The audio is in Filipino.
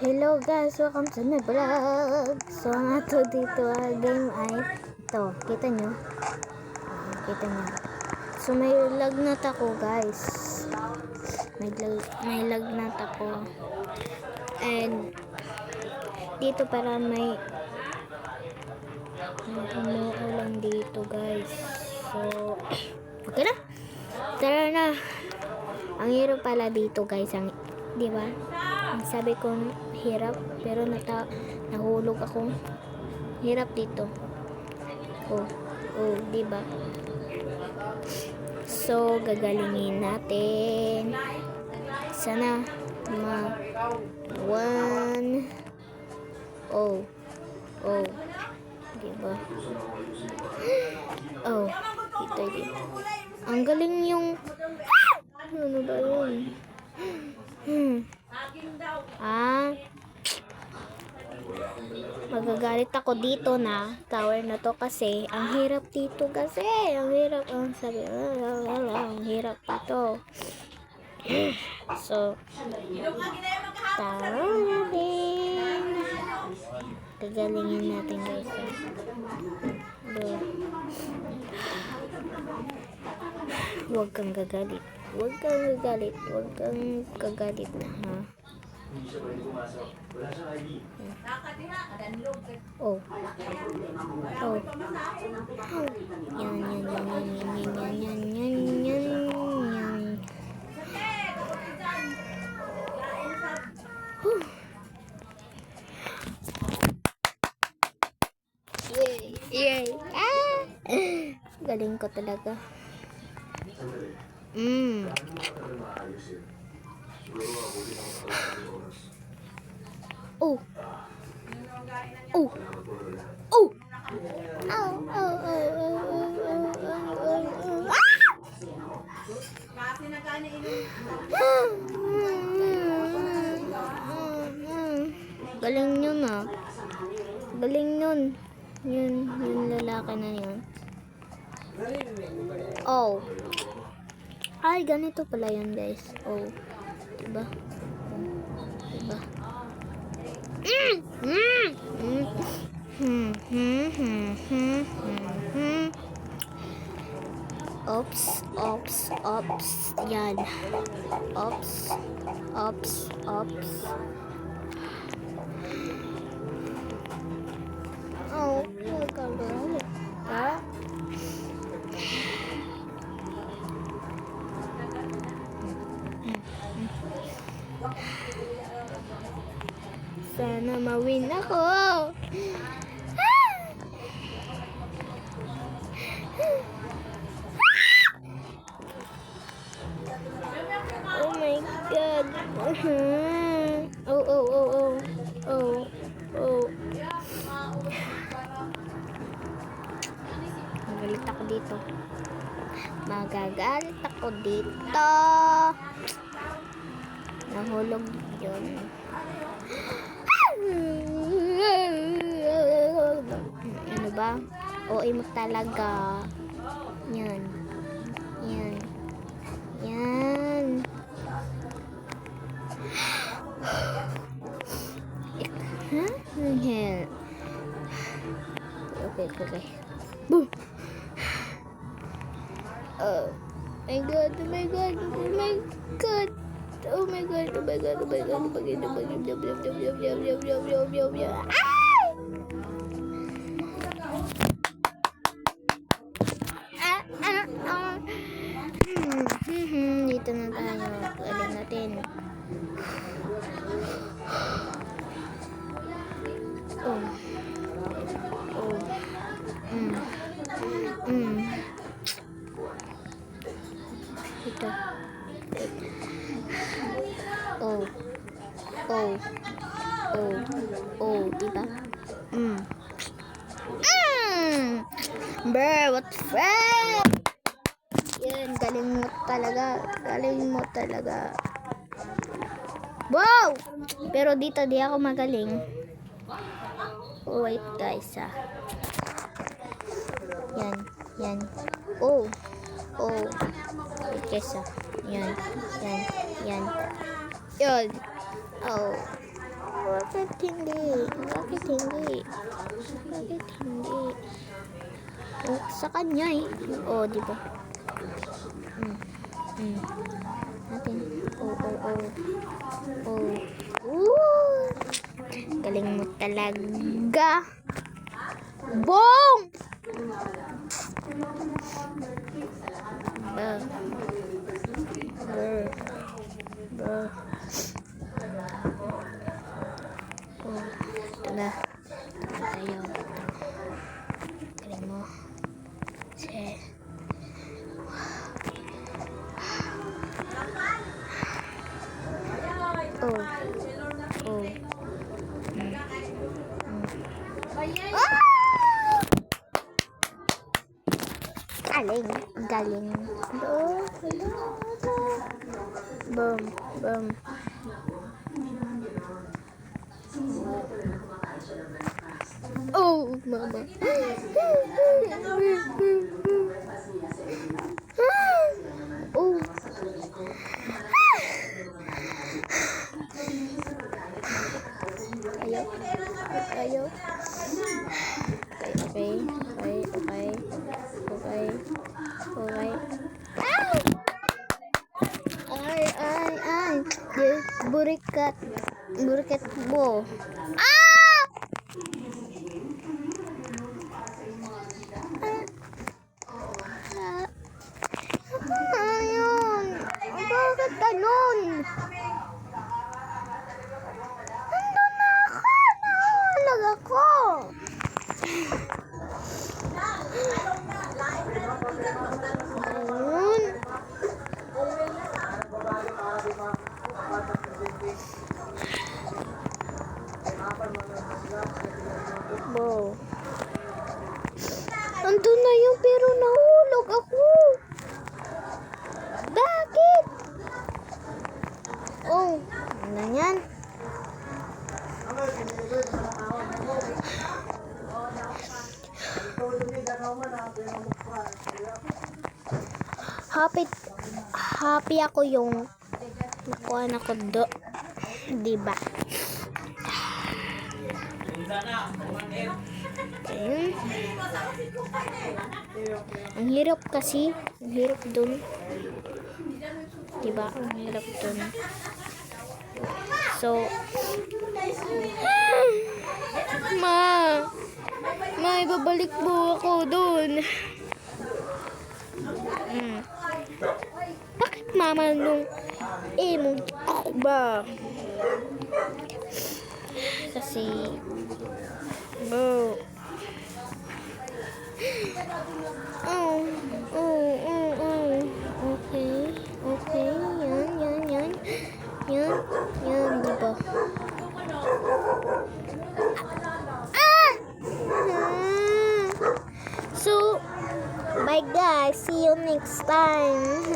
Hello guys, welcome to my vlog. So ang ato dito game ay ito, kita nyo? Kita nyo. So may lagnat ako guys. May lagnat ako. And dito para may umuulan dito guys. So okay na. Tara na. Ang hirap pala dito guys, di ba? Ang sabi ko hirap, pero nahulog ako. Hirap dito. Oh, di ba? So gagalingin natin. Sana di ba? Dito. Ang galing yung ano ba yun? Magagalit ako dito na tower na to kasi ang hirap dito kasi ang hirap dito. So tower natin, gagalingin natin guys. Huwag kang gagalit na ha. Yan. Yay. Galing ko talaga. Galing yun ah. Galing yun. Yung lalaki na yun. Ay, ganito pala yun guys. Diba? Ops. Yan. Ops. Kagalit. Sana mawin ako. Oh my god. Magagalit ako dito. Nahulog yun. Ano ba? OA mo talaga. Yan. Hell. Okay. Boom. Oh my god. Dito na tayo. Galing natin. Ito. Diba? What the fuck? Yan, galing mo talaga. Wow! Pero dito di ako magaling. Wait guys Yan. Wait guys Yan. Bakit hindi? Bakit hindi? Bakit hindi? Oh, sa kanya eh. Oh, di ba? Natin. Oh. Galing mo talaga. Bong! Bro. Oh, ito na. Tayo. Galing mo. Sige. Oh. Galing. Boom. Oh, mama. Oh. Ayaw. Okay. Ay. Burikat mo. Ayun. Bakit ganun? Nandun na ako. Nahalag ako. Ayun. Wow. Nandun na yun pero nahulog ako. Bakit? Oh, ano yan? Happy ako yung nakuha na ko do. Diba? Okay. Ang hirap kasi. Ang hirap dun. Diba? Ang hirap dun. So, Ma, ibabalik mo ako dun. Bakit mama nung mong ako ba? Kasi bro. Okay. Yan, diba? So, bye guys. See you next time.